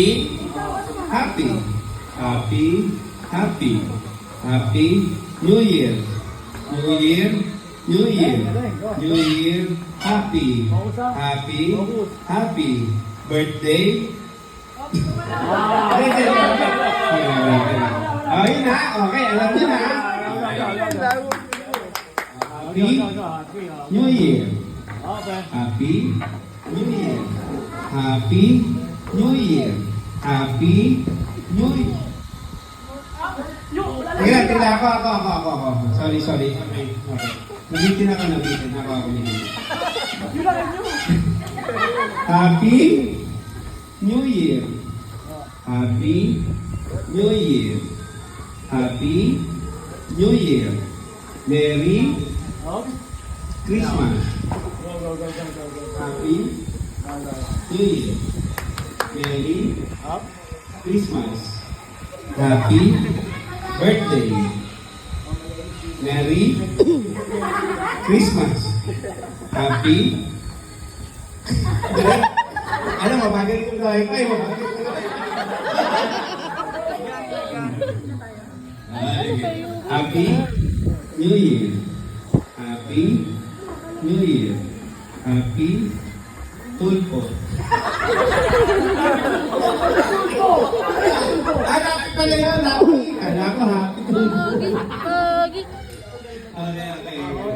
Happy, happy, happy, happy New Year. New Year, New Year, New Year, happy, happy, happy birthday. Oh, yun na. Okay, alam niyo na. Happy New Year. Happy New Year. Happy New Year. Happy New Year. Tingnan ako. Sorry. Okay. Nabitin ako. Happy New Year. Happy New Year. Happy New Year. Merry Christmas. Happy New Year. Merry Christmas. Happy birthday. Merry Christmas. Happy. Ano, mabagal ko tayo. Ay, mabagal ko tayo. Happy New Year. Happy New Year. Happy Tulpo. Happy pala yun. Happy. Kala ko happy Tulpo. Okay.